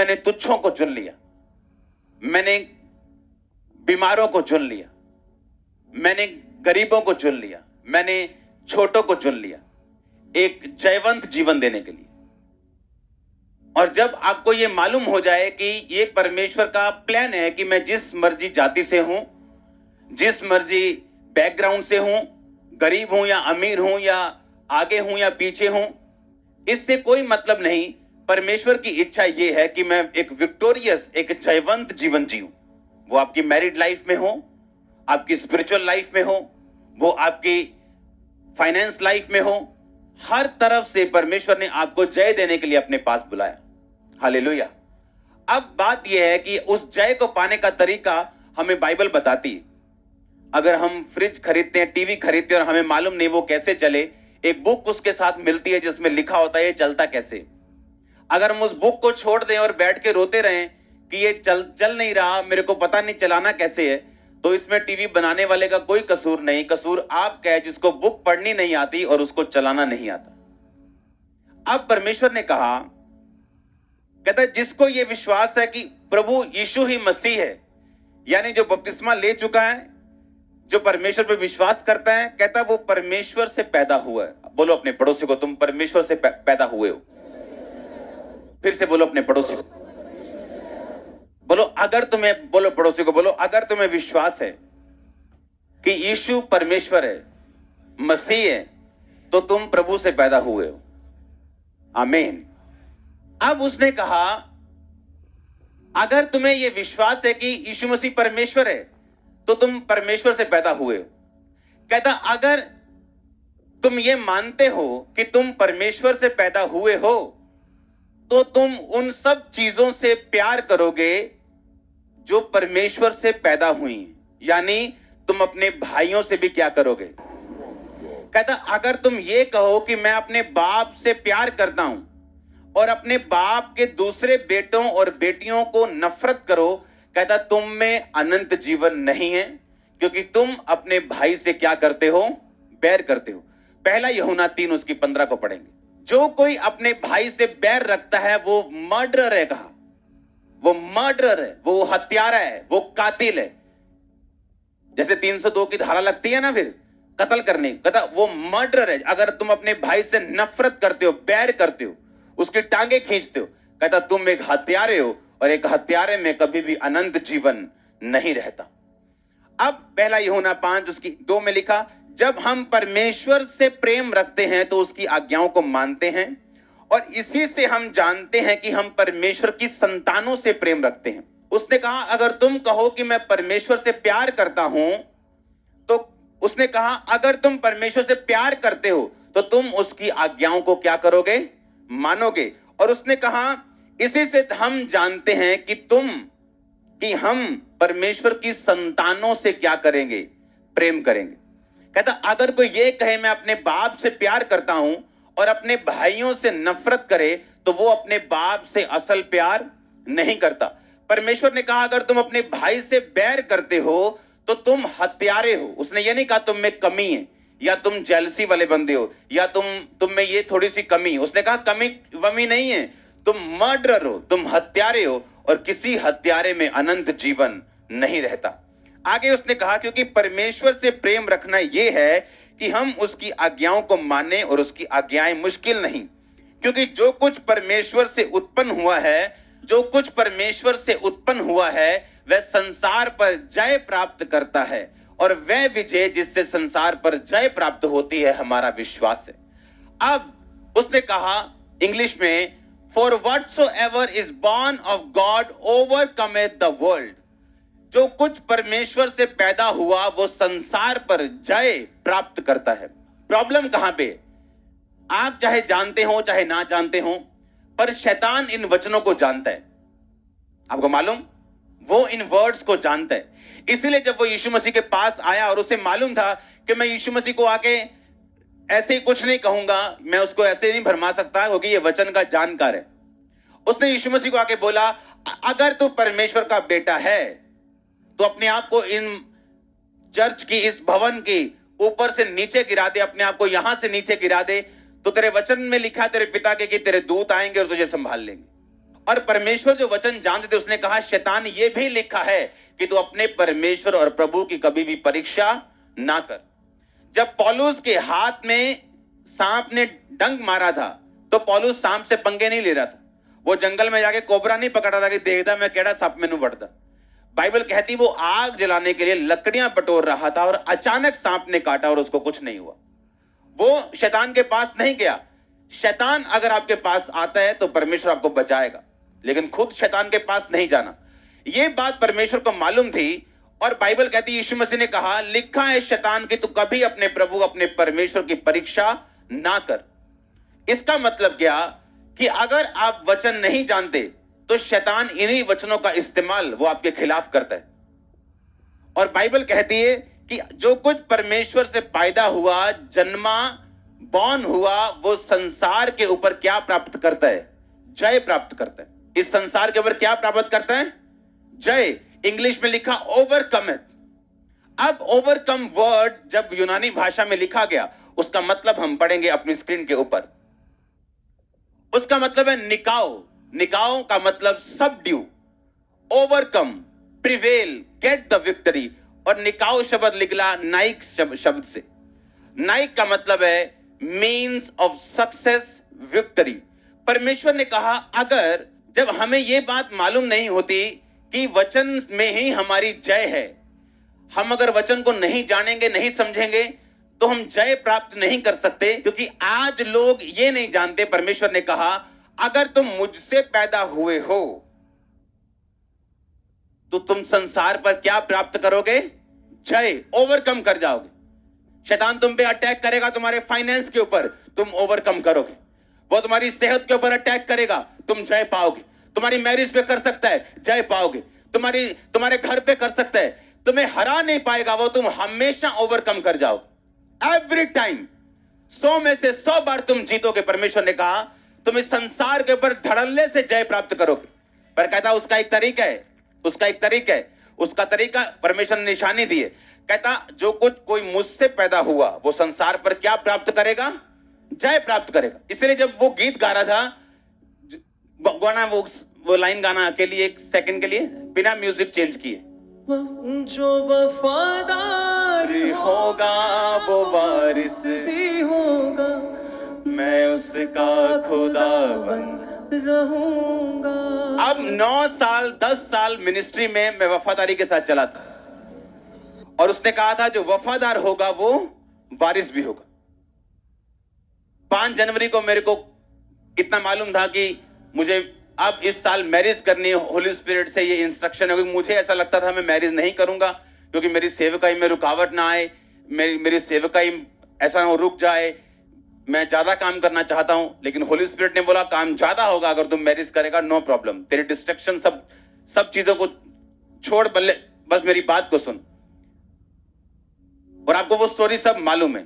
मैंने तुच्छों को चुन लिया, मैंने बीमारों को चुन लिया, मैंने गरीबों को चुन लिया, मैंने छोटों को चुन लिया एक जयवंत जीवन देने के लिए। और जब आपको यह मालूम हो जाए कि ये परमेश्वर का प्लान है कि मैं जिस मर्जी जाति से हूं, जिस मर्जी बैकग्राउंड से हूं, गरीब हूं या अमीर हूं या आगे हूं या पीछे हूं, इससे कोई मतलब नहीं। परमेश्वर की इच्छा यह है कि मैं एक विक्टोरियस, एक जयवंत जीवन जीऊं। वो आपकी मैरिड लाइफ में हो, आपकी स्पिरिचुअल लाइफ में हो, वो आपकी फाइनेंस लाइफ में हो, हर तरफ से परमेश्वर ने आपको जय देने के लिए अपने पास बुलाया। हालेलुया। अब बात यह है कि उस जय को पाने का तरीका हमें बाइबल बताती है। अगर हम फ्रिज खरीदते हैं, टीवी खरीदते हैं और हमें मालूम नहीं वो कैसे चले, एक बुक उसके साथ मिलती है जिसमें लिखा होता है ये चलता कैसे। अगर हम उस बुक को छोड़ दें और बैठ के रोते रहें कि ये चल नहीं रहा, मेरे को पता नहीं चलाना कैसे है, तो इसमें टीवी बनाने वाले का कोई कसूर नहीं। कसूर आपका है जिसको बुक पढ़नी नहीं आती और उसको चलाना नहीं आता। अब परमेश्वर ने कहा, कहता है जिसको यह विश्वास है कि प्रभु यीशु ही मसीह है, यानी जो बपतिस्मा ले चुका है, जो परमेश्वर पे विश्वास करता है, कहता वो परमेश्वर से पैदा हुआ है। बोलो अपने पड़ोसी को, तुम परमेश्वर से पैदा हुए हो। फिर से बोलो अपने पड़ोसी को, बोलो अगर तुम्हें, बोलो पड़ोसी को, बोलो अगर तुम्हें विश्वास है कि यीशु परमेश्वर है, मसीह है, तो तुम प्रभु से पैदा हुए हो। आमीन। अब उसने कहा अगर तुम्हें यह विश्वास है कि यीशु मसीह परमेश्वर है तो तुम परमेश्वर से पैदा हुए हो। कहता अगर तुम ये मानते हो कि तुम परमेश्वर से पैदा हुए हो तो तुम उन सब चीजों से प्यार करोगे जो परमेश्वर से पैदा हुई, यानी तुम अपने भाइयों से भी क्या करोगे। कहता अगर तुम ये कहो कि मैं अपने बाप से प्यार करता हूं और अपने बाप के दूसरे बेटों और बेटियों को नफरत करो, कहता तुम में अनंत जीवन नहीं है, क्योंकि तुम अपने भाई से क्या करते हो, बैर करते हो। पहला यूहन्ना 3 उसकी 15 को पढ़ेंगे। जो कोई अपने भाई से बैर रखता है वो मर्डरर है। कहा वो मर्डरर है, वो हत्यारा है, वो कातिल है। जैसे 302 की धारा लगती है ना फिर कत्ल करने, कहता वो मर्डरर है। अगर तुम अपने भाई से नफरत करते हो, बैर करते हो, उसकी टांगे खींचते हो, कहता तुम एक हत्यारे हो और एक हत्यारे में कभी भी अनंत जीवन नहीं रहता। अब पहला यूहन्ना 5 उसकी 2 में लिखा, जब हम परमेश्वर से प्रेम रखते हैं तो उसकी आज्ञाओं को मानते हैं और इसी से हम जानते हैं कि हम परमेश्वर की संतानों से प्रेम रखते हैं। उसने कहा अगर तुम कहो कि मैं परमेश्वर से प्यार करता हूं, तो उसने कहा अगर तुम परमेश्वर से प्यार करते हो तो तुम उसकी आज्ञाओं को क्या करोगे, मानोगे। और उसने कहा इसी से हम जानते हैं कि हम परमेश्वर की संतानों से क्या करेंगे, प्रेम करेंगे। कहता अगर कोई ये कहे मैं अपने बाप से प्यार करता हूं और अपने भाइयों से नफरत करे तो वो अपने बाप से असल प्यार नहीं करता। परमेश्वर ने कहा अगर तुम अपने भाई से बैर करते हो तो तुम हत्यारे हो। उसने ये नहीं कहा तुम में कमी है या तुम जेलसी वाले बंदे हो या तुम में ये थोड़ी सी कमी। उसने कहा कमी वमी नहीं है, तुम मर्डरर हो, तुम हत्यारे हो और किसी हत्यारे में अनंत जीवन नहीं रहता। आगे उसने कहा क्योंकि परमेश्वर से प्रेम रखना यह है कि हम उसकी आज्ञाओं को माने और उसकी आज्ञाएं मुश्किल नहीं, क्योंकि जो कुछ परमेश्वर से उत्पन्न हुआ है, जो कुछ परमेश्वर से उत्पन्न हुआ है वह संसार पर जय प्राप्त करता है और वह विजय जिससे संसार पर जय प्राप्त होती है हमारा विश्वास है। अब उसने कहा इंग्लिश में, for whatsoever is born of God overcometh the world. जो कुछ परमेश्वर से पैदा हुआ वो संसार पर जय प्राप्त करता है। प्रॉब्लम कहां पे, आप चाहे जानते हो चाहे ना जानते हो, पर शैतान इन वचनों को जानता है। आपको मालूम, वो इन वर्ड्स को जानता है। इसलिए जब वो यीशु मसीह के पास आया और उसे मालूम था कि मैं यीशु मसीह को आके ऐसे ही कुछ नहीं कहूंगा, मैं उसको ऐसे नहीं भरमा सकता क्योंकि ये वचन का जानकार है। उसने यीशु मसीह को आके बोला अगर तू परमेश्वर का बेटा है तो अपने आप को इन चर्च की, इस भवन की ऊपर से नीचे गिरा दे, अपने आप को यहां से नीचे गिरा दे, तो तेरे वचन में लिखा है तेरे पिता के कि तेरे दूत आएंगे और तुझे संभाल लेंगे। और परमेश्वर जो वचन जानते थे उसने कहा शैतान ये भी लिखा है कि तू अपने परमेश्वर और प्रभु की कभी भी परीक्षा ना कर। जब पौलुस के हाथ में सांप ने डंक मारा था तो पौलुस सांप से पंगे नहीं ले रहा था, वो जंगल में जाके कोबरा नहीं पकड़ रहा था कि देखता मैं केड़ा सांप मैनू बढ़ता। बाइबल कहती वो आग जलाने के लिए लकड़ियां बटोर रहा था और अचानक सांप ने काटा और उसको कुछ नहीं हुआ। वो शैतान के पास नहीं गया। शैतान अगर आपके पास आता है तो परमेश्वर आपको बचाएगा, लेकिन खुद शैतान के पास नहीं जाना। यह बात परमेश्वर को मालूम थी और बाइबल कहती यीशु मसीह ने कहा लिखा है शैतान की तू कभी अपने प्रभु अपने परमेश्वर की परीक्षा ना कर। इसका मतलब क्या कि अगर आप वचन नहीं जानते तो शैतान इन्हीं वचनों का इस्तेमाल वो आपके खिलाफ करता है। और बाइबल कहती है कि जो कुछ परमेश्वर से पैदा हुआ, जन्मा, बॉर्न हुआ, वो संसार के ऊपर क्या प्राप्त करता है? जय प्राप्त करता है। इस संसार के ऊपर क्या प्राप्त करता है? जय। इंग्लिश में लिखा ओवरकम। अब ओवरकम वर्ड जब यूनानी भाषा में लिखा गया उसका मतलब हम पढ़ेंगे अपनी स्क्रीन के ऊपर। उसका मतलब है निकाओ। निकाओ का मतलब subdue, overcome, prevail, get the victory. और निकाओ शब्द निकला नाइक शब्द से। नाइक का मतलब है मीन्स ऑफ सक्सेस, विक्ट्री। परमेश्वर ने कहा अगर जब हमें यह बात मालूम नहीं होती कि वचन में ही हमारी जय है, हम अगर वचन को नहीं जानेंगे, नहीं समझेंगे तो हम जय प्राप्त नहीं कर सकते। क्योंकि आज लोग ये नहीं जानते, परमेश्वर ने कहा अगर तुम मुझसे पैदा हुए हो तो तुम संसार पर क्या प्राप्त करोगे? जय, ओवरकम कर जाओगे। शैतान तुम पे अटैक करेगा तुम्हारे फाइनेंस के ऊपर, तुम ओवरकम करोगे। वो तुम्हारी सेहत के ऊपर अटैक करेगा, तुम जय पाओगे। तुम्हारी मैरिज पे कर सकता है, जय पाओगे। तुम्हारे घर पे कर सकता है, तुम्हें हरा नहीं पाएगा वो, तुम हमेशा ओवरकम कर जाओ। एवरी टाइम 100 में से 100 बार तुम जीतोगे। परमेश्वर ने कहा तुम इस संसार के ऊपर धड़ल्ले से जय प्राप्त करोगे। पर कहता उसका एक तरीका है, उसका एक तरीका है, उसका तरीका परमेश्वर ने निशानी दी है। कहता जो कुछ कोई मुझसे पैदा हुआ वो संसार पर क्या प्राप्त करेगा? जय प्राप्त करेगा। इसलिए जब वो गीत गा रहा था, गाना वो लाइन गाना के लिए 1 सेकंड के लिए बिना म्यूजिक चेंज किए, जो वफादार होगा वो वारिस भी होगा, मैं उसका खुदाबंद रहूंगा। अब 9 साल 10 साल मिनिस्ट्री में मैं वफादारी के साथ चला था और उसने कहा था जो वफादार होगा वो वारिस भी होगा। 5 जनवरी को मेरे को इतना मालूम था कि मुझे अब इस साल मैरिज करनी है। होली स्पिरिट से ये इंस्ट्रक्शन है। क्योंकि मुझे ऐसा लगता था मैं मैरिज नहीं करूंगा क्योंकि मेरी सेवकाई में रुकावट ना आए, मेरी सेवकाई ऐसा ना रुक जाए। मैं ज्यादा काम करना चाहता हूं, लेकिन होली स्पिरिट ने बोला काम ज्यादा होगा अगर तुम मैरिज करेगा, नो प्रॉब्लम। तेरी डिस्ट्रक्शन सब चीजों को छोड़, बस मेरी बात को सुन। और आपको वो स्टोरी सब मालूम है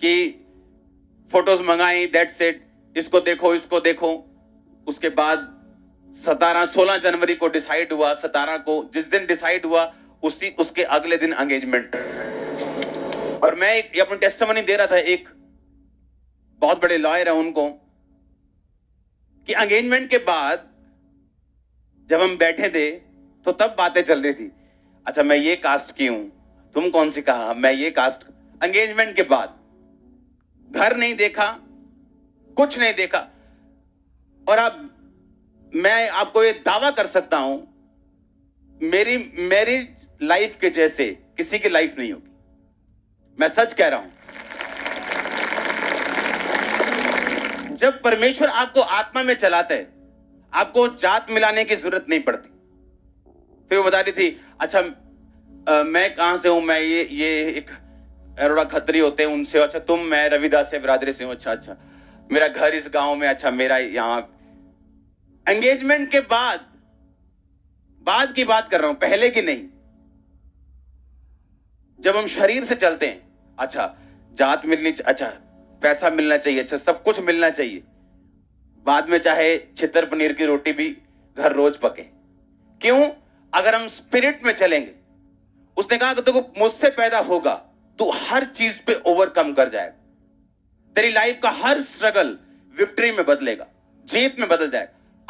कि फोटोज मंगाई, दैट्स इट, इसको देखो इसको देखो। उसके बाद 16 जनवरी को डिसाइड हुआ। 17 को जिस दिन डिसाइड हुआ उसके अगले दिन एंगेजमेंट। और मैं अपनी टेस्टिमनी दे रहा था, एक बहुत बड़े लॉयर है उनको, कि एंगेजमेंट के बाद जब हम बैठे थे तो तब बातें चल रही थी, अच्छा मैं ये कास्ट की हूं, तुम कौन सी कहा, मैं ये कास्ट। एंगेजमेंट के बाद घर नहीं देखा, कुछ नहीं देखा। और अब मैं आपको ये दावा कर सकता हूं मेरी लाइफ के जैसे किसी की लाइफ नहीं होगी। मैं सच कह रहा हूं। जब परमेश्वर आपको आत्मा में चलाता है आपको जात मिलाने की जरूरत नहीं पड़ती। फिर वो बता रही थी अच्छा मैं कहां से हूं, मैं ये एक अरोड़ा खत्री होते हैं उनसे, अच्छा तुम, मैं रविदास से बिरादरी से हूं, अच्छा मेरा घर इस गांव में, अच्छा मेरा यहां। एंगेजमेंट के बाद की बात कर रहा हूं, पहले की नहीं। जब हम शरीर से चलते हैं, अच्छा जात मिलनी, अच्छा पैसा मिलना चाहिए, अच्छा सब कुछ मिलना चाहिए। बाद में चाहे छितर पनीर की रोटी भी घर रोज पके। क्यों? अगर हम स्पिरिट में चलेंगे। उसने कहा कि देखो मुझसे पैदा होगा तू हर चीज पे ओवरकम कर जाएगा। तेरी लाइफ का हर स्ट्रगल विक्ट्री में बदलेगा, जीत में बदल जाएगा।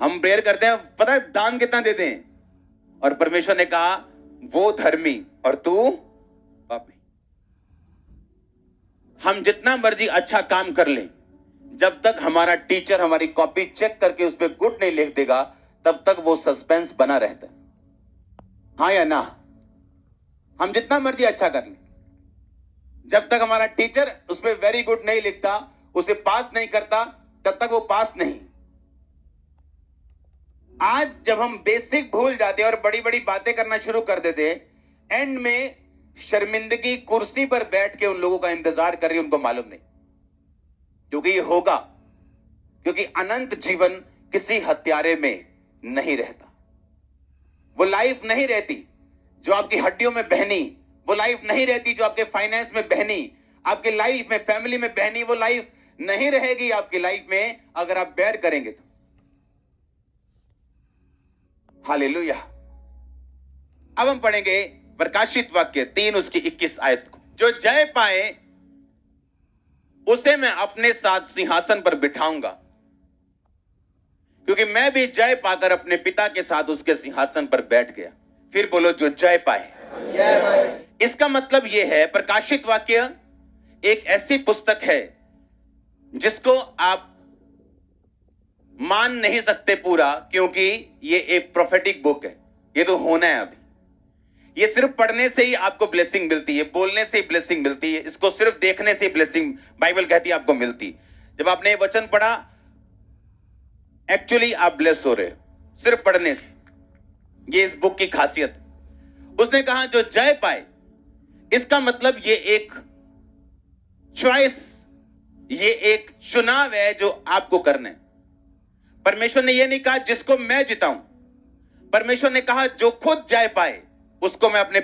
हम प्रेयर करते हैं, पता है दान कितना देते हैं, और परमेश्वर ने कहा वो धर्मी और तू पापी। हम जितना मर्जी अच्छा काम कर लें, जब तक हमारा टीचर हमारी कॉपी चेक करके उस पर गुड नहीं लिख देगा, तब तक वो सस्पेंस बना रहता है। हाँ या ना? हम जितना मर्जी अच्छा कर लें, जब तक हमारा टीचर उस पर वेरी गुड नहीं लिखता, उसे पास नहीं करता, तब तक वो पास नहीं। आज जब हम बेसिक भूल जाते हैं और बड़ी बड़ी बातें करना शुरू कर देते हैं, एंड में शर्मिंदगी कुर्सी पर बैठ के उन लोगों का इंतजार कर रही है, उनको मालूम नहीं। क्योंकि ये होगा, क्योंकि अनंत जीवन किसी हत्यारे में नहीं रहता। वो लाइफ नहीं रहती जो आपकी हड्डियों में बहनी, वो लाइफ नहीं रहती जो आपके फाइनेंस में बहनी, आपकी लाइफ में, फैमिली में बहनी, वो लाइफ नहीं रहेगी आपकी लाइफ में अगर आप बैर करेंगे तो। हालेलुया। अब हम पढ़ेंगे प्रकाशित वाक्य 3 उसकी 21 आयत को। जो जय पाए उसे मैं अपने साथ सिंहासन पर बिठाऊंगा, क्योंकि मैं भी जय पाकर अपने पिता के साथ उसके सिंहासन पर बैठ गया। फिर बोलो, जो जय पाए। इसका मतलब यह है, प्रकाशित वाक्य एक ऐसी पुस्तक है जिसको आप मान नहीं सकते पूरा, क्योंकि ये एक प्रोफेटिक बुक है। ये तो होना है अभी। ये सिर्फ पढ़ने से ही आपको ब्लेसिंग मिलती है, बोलने से ही ब्लेसिंग मिलती है, इसको सिर्फ देखने से ही ब्लेसिंग बाइबल कहती है आपको मिलती। जब आपने ये वचन पढ़ा, एक्चुअली आप ब्लेस हो रहे हो सिर्फ पढ़ने से। ये इस बुक की खासियत। उसने कहा जो जय पाए, इसका मतलब ये एक चॉइस, ये एक चुनाव है जो आपको करना है। परमेश्वर ने यह नहीं कहा जिसको मैं जिताऊं, परमेश्वर ने कहा जो खुद जय पाए उसको मैं अपने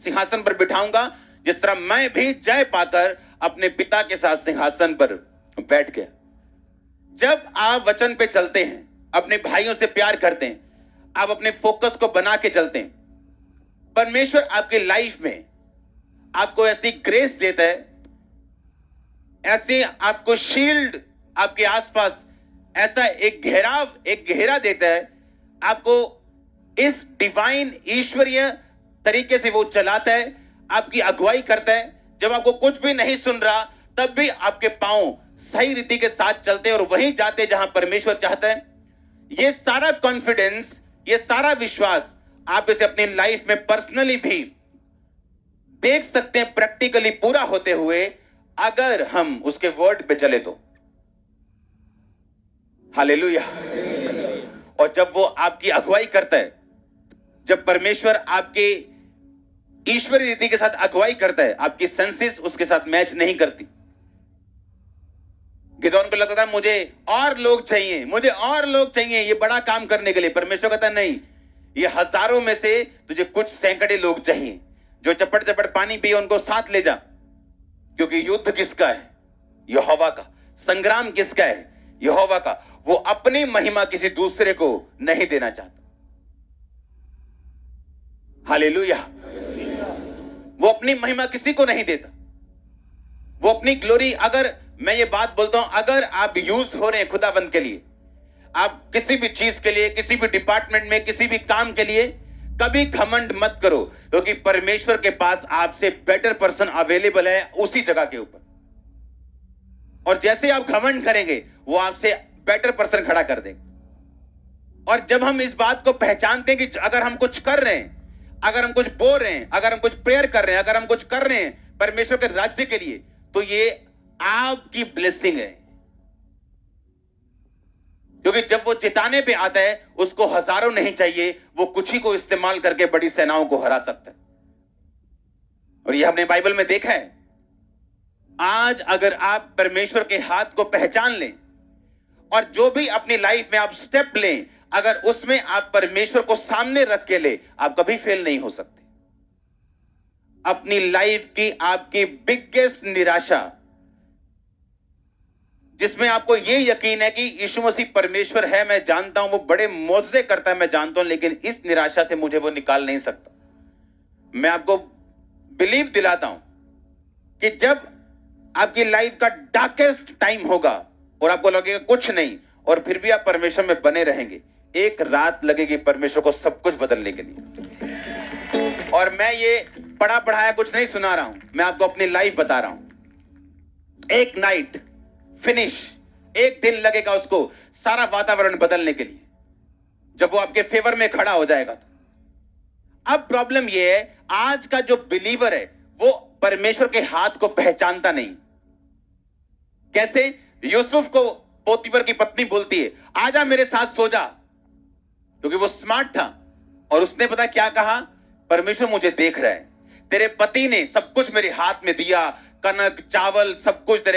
सिंहासन पर बिठाऊंगा, जिस तरह मैं भी जय पाकर अपने पिता के साथ सिंहासन पर बैठ गया। जब आप वचन पे चलते हैं, अपने भाइयों से प्यार करते हैं, आप अपने फोकस को बना के चलते हैं, परमेश्वर आपकी लाइफ में आपको ऐसी ग्रेस देता है, ऐसी आपको शील्ड आपके आसपास, ऐसा एक घेराव, एक घेरा देता है आपको। इस डिवाइन ईश्वरीय तरीके से वो चलाता है, आपकी अगुवाई करता है। जब आपको कुछ भी नहीं सुन रहा, तब भी आपके पांव सही रीति के साथ चलते हैं और वहीं जाते जहां परमेश्वर चाहता है। ये सारा कॉन्फिडेंस, ये सारा विश्वास आप इसे अपनी लाइफ में पर्सनली भी देख सकते हैं, प्रैक्टिकली पूरा होते हुए, अगर हम उसके वर्ड पे चले तो। हालेलुया। और जब वो आपकी अगुवाई करता है, जब परमेश्वर आपके ईश्वरीय रीति के साथ अगुवाई करता है, आपकी सेंसेस उसके साथ मैच नहीं करती। गिदोन को लगता था मुझे और लोग चाहिए, मुझे और लोग चाहिए ये बड़ा काम करने के लिए। परमेश्वर कहता नहीं, ये हजारों में से तुझे कुछ सैकड़े लोग चाहिए जो चपड़ चपड़ पानी पिए, उनको साथ ले जा। क्योंकि युद्ध किसका है? यहोवा का। संग्राम किसका है? यहोवा का। वो अपनी महिमा किसी दूसरे को नहीं देना चाहता। हालेलुया। वो अपनी महिमा किसी को नहीं देता। वो अपनी ग्लोरी, अगर मैं ये बात बोलता हूं, अगर आप यूज हो रहे हैं खुदाबंद के लिए, आप किसी भी चीज के लिए, किसी भी डिपार्टमेंट में, किसी भी काम के लिए, कभी घमंड मत करो, क्योंकि परमेश्वर के पास आपसे बेटर पर्सन अवेलेबल है उसी जगह के ऊपर। और जैसे आप घमंड करेंगे, वो आपसे बेटर पर्सन खड़ा कर देंगे। और जब हम इस बात को पहचानते हैं कि अगर हम कुछ कर रहे हैं, अगर हम कुछ बोल रहे हैं, अगर हम कुछ प्रेयर कर रहे हैं, अगर हम कुछ कर रहे हैं परमेश्वर के राज्य के लिए, तो ये आपकी ब्लेसिंग है। क्योंकि जब वो जिताने पे आता है, उसको हजारों नहीं चाहिए, वो कुछ ही को इस्तेमाल करके बड़ी सेनाओं को हरा सकता है। और ये हमने बाइबल में देखा है। आज अगर आप परमेश्वर के हाथ को पहचान लें और जो भी अपनी लाइफ में आप स्टेप लें, अगर उसमें आप परमेश्वर को सामने रख के ले, आप कभी फेल नहीं हो सकते। अपनी लाइफ की आपकी बिगेस्ट निराशा, जिसमें आपको यह यकीन है कि यीशु मसीह परमेश्वर है, मैं जानता हूं, वो बड़े मौजज़े करता है, मैं जानता हूं, लेकिन इस निराशा से मुझे वो निकाल नहीं सकता। मैं आपको बिलीव दिलाता हूं कि जब आपकी लाइफ का डार्केस्ट टाइम होगा और आपको लगेगा कुछ नहीं, और फिर भी आप परमेश्वर में बने रहेंगे, एक रात लगेगी परमेश्वर को सब कुछ बदलने के लिए। और मैं ये पढ़ा पढ़ाया कुछ नहीं सुना रहा हूं, मैं आपको अपनी लाइफ बता रहा हूं। एक नाइट फिनिश, एक दिन लगेगा उसको सारा वातावरण बदलने के लिए, जब वो आपके फेवर में खड़ा हो जाएगा। तो अब प्रॉब्लम ये है, आज का जो बिलीवर है वो परमेश्वर के हाथ को पहचानता नहीं। कैसे? यूसुफ को पोतीफर की पत्नी बोलती है, आजा मेरे साथ सो जा, क्योंकि वो स्मार्ट था। और उसने पता क्या कहा? परमेश्वर मुझे देख रहा है, तेरे पति ने सब कुछ मेरे हाथ में दिया, कनक चावल सब कुछ तेरे